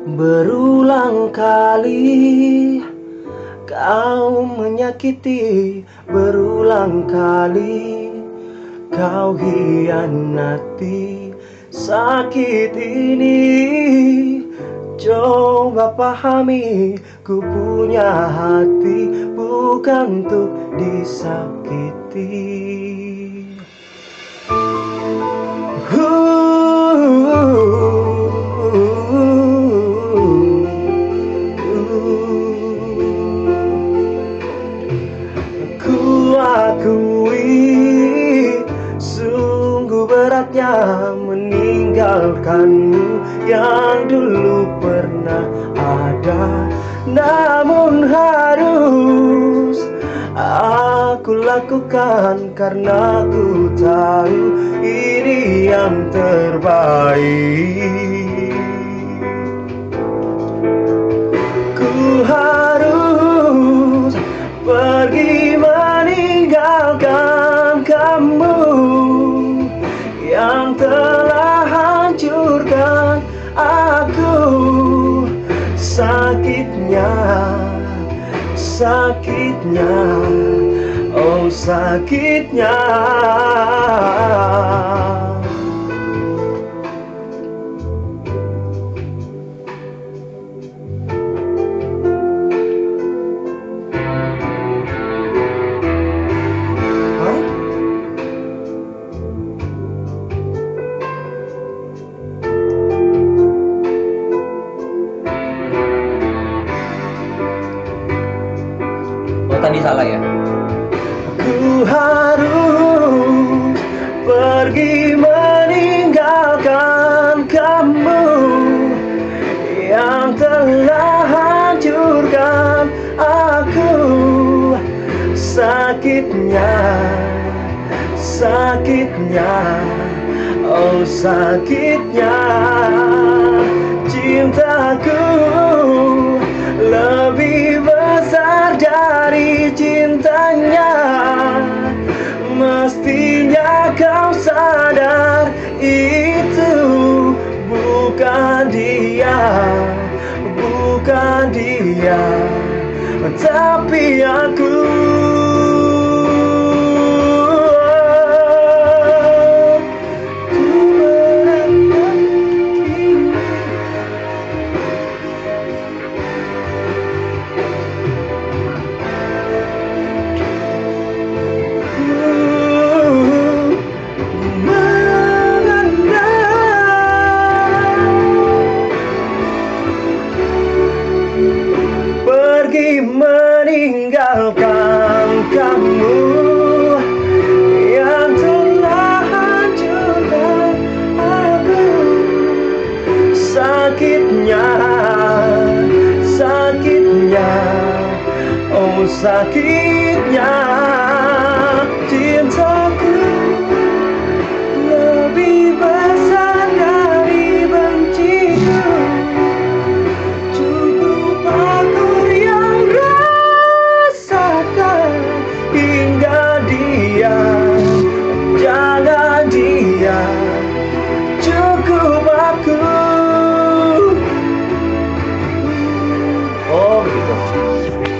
Berulang kali kau menyakiti, berulang kali kau hianati. Sakit ini coba pahami, ku punya hati bukan untuk disakiti. Ku akui sungguh beratnya meninggalkanmu yang dulu pernah ada, namun harus aku lakukan karena ku tahu ini yang terbaik. Ku harus pergi meninggalkan kamu yang telah hancurkan aku. Sakitnya, sakitnya, oh sakitnya. Oh, tadi salah ya? Ku harus pergi meninggalkan kamu yang telah hancurkan aku. Sakitnya, sakitnya, oh sakitnya. Cintaku lebih besar dari cintanya. Mestinya kau sadar itu bukan dia, bukan dia, tapi aku. Pergi meninggalkan kamu yang telah hancurkan aku. Sakitnya, sakitnya, oh sakitnya. Cintaku lebih besar dari benciku. Cukup aku yang rasakan hingga dia, jangan dia. Cukup aku. Oh begitu.